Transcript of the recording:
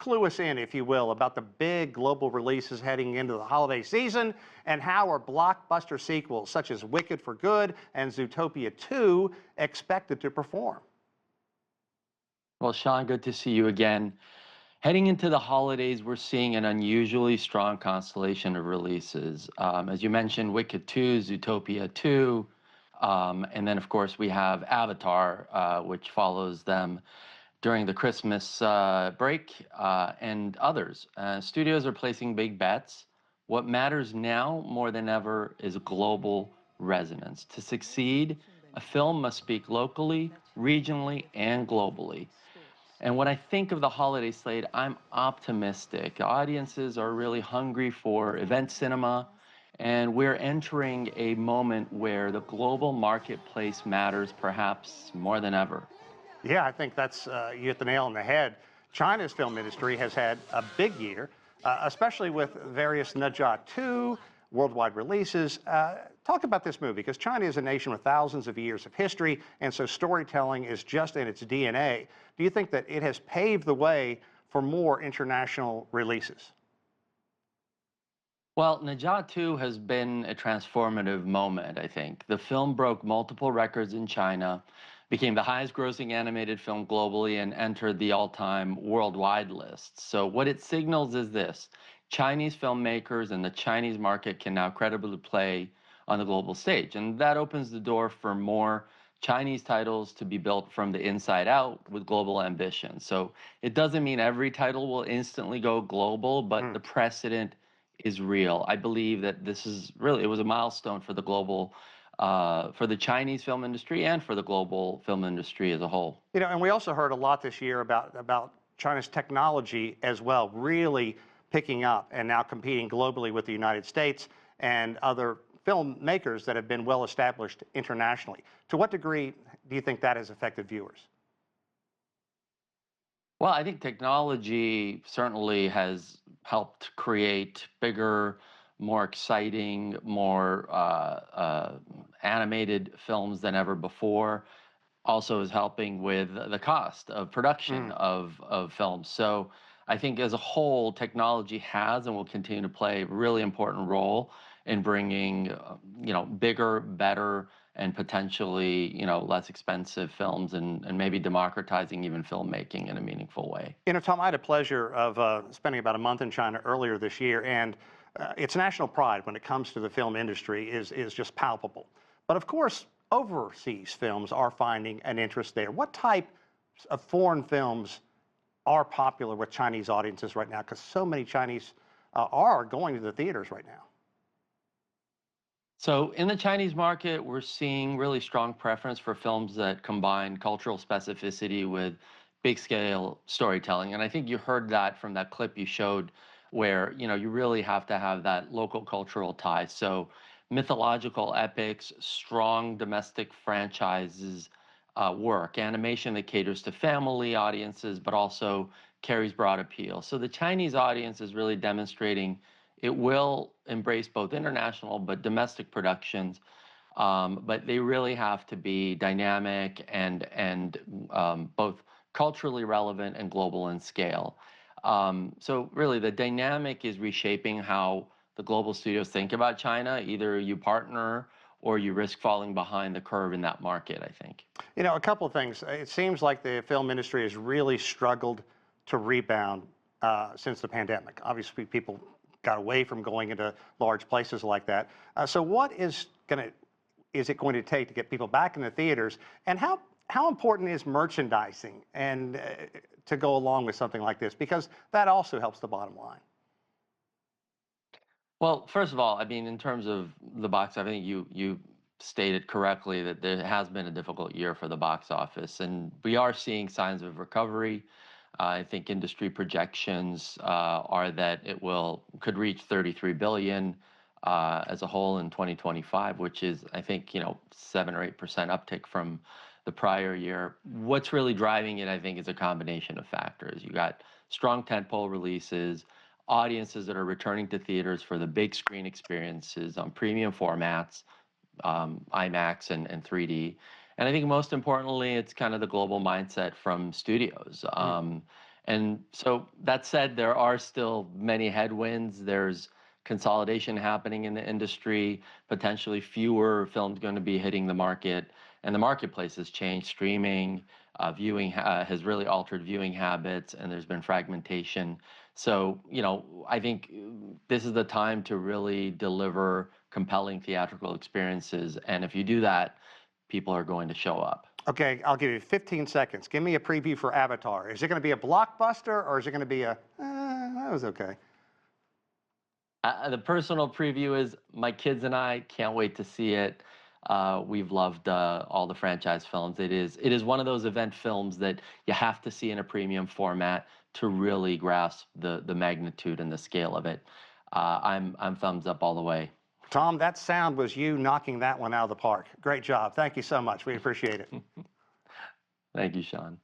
clue us in, if you will, about the big global releases heading into the holiday season, and how are blockbuster sequels such as Wicked for Good and Zootopia 2 expected to perform? Well, Sean, good to see you again. Heading into the holidays, we're seeing an unusually strong constellation of releases. As you mentioned, Wicked 2, Zootopia 2, and then, of course, we have Avatar, which follows them during the Christmas break, and others. Studios are placing big bets. What matters now more than ever is global resonance. To succeed, a film must speak locally, regionally, and globally. And when I think of the holiday slate, I'm optimistic. Audiences are really hungry for event cinema, and we're entering a moment where the global marketplace matters perhaps more than ever. Yeah, I think that's, you hit the nail on the head. China's film industry has had a big year, especially with various Ne Zha 2 worldwide releases. Talk about this movie, because China is a nation with thousands of years of history, and so storytelling is just in its DNA. Do you think that it has paved the way for more international releases? Well, Ne Zha 2 has been a transformative moment, I think. The film broke multiple records in China, became the highest grossing animated film globally, and entered the all-time worldwide list. So what it signals is this: Chinese filmmakers and the Chinese market can now credibly play on the global stage. And that opens the door for more Chinese titles to be built from the inside out with global ambition. So it doesn't mean every title will instantly go global, but the precedent is real. I believe that this is really, it was a milestone for the global, for the Chinese film industry and for the global film industry as a whole. You know, and we also heard a lot this year about China's technology as well, really picking up and now competing globally with the United States and other filmmakers that have been well established internationally. To what degree do you think that has affected viewers? Well, I think technology certainly has helped create bigger, more exciting, more animated films than ever before. Also is helping with the cost of production of films. So I think as a whole, technology has and will continue to play a really important role in bringing, bigger, better, and potentially, less expensive films, and maybe democratizing even filmmaking in a meaningful way. You know, Tom, I had a pleasure of spending about a month in China earlier this year, and its national pride when it comes to the film industry is just palpable. But of course, overseas films are finding an interest there. What type of foreign films are popular with Chinese audiences right now? Because so many Chinese are going to the theaters right now. So in the Chinese market, we're seeing really strong preference for films that combine cultural specificity with big scale storytelling. And I think you heard that from that clip you showed where, you really have to have that local cultural tie. So mythological epics, strong domestic franchises work, animation that caters to family audiences, but also carries broad appeal. So the Chinese audience is really demonstrating it will embrace both international but domestic productions, but they really have to be dynamic and both culturally relevant and global in scale. So really, the dynamic is reshaping how the global studios think about China. Either you partner or you risk falling behind the curve in that market, I think. You know, a couple of things. It seems like the film industry has really struggled to rebound since the pandemic. Obviously, people got away from going into large places like that. So what is it going to take to get people back in the theaters? And how important is merchandising and to go along with something like this? Because that also helps the bottom line. Well, first of all, I mean, in terms of the box, I think you stated correctly that there has been a difficult year for the box office, and we are seeing signs of recovery. I think industry projections are that it could reach 33 billion as a whole in 2025, which is, I think, 7 or 8% uptick from the prior year. What's really driving it, I think, is a combination of factors. You got strong tentpole releases, audiences that are returning to theaters for the big screen experiences on premium formats, IMAX and 3D. And I think most importantly, it's kind of the global mindset from studios. And And so that said, there are still many headwinds. There's consolidation happening in the industry, potentially fewer films going to be hitting the market, and the marketplace has changed. Streaming, viewing has really altered viewing habits, and there's been fragmentation. So, I think this is the time to really deliver compelling theatrical experiences, and if you do that, people are going to show up. Okay, I'll give you 15 seconds. Give me a preview for Avatar. Is it going to be a blockbuster or is it going to be that was okay? The personal preview is my kids and I can't wait to see it. We've loved all the franchise films. It is one of those event films that you have to see in a premium format to really grasp the magnitude and the scale of it. I'm thumbs up all the way. Tom, that sound was you knocking that one out of the park. Great job. Thank you so much. We appreciate it. Thank you, Sean.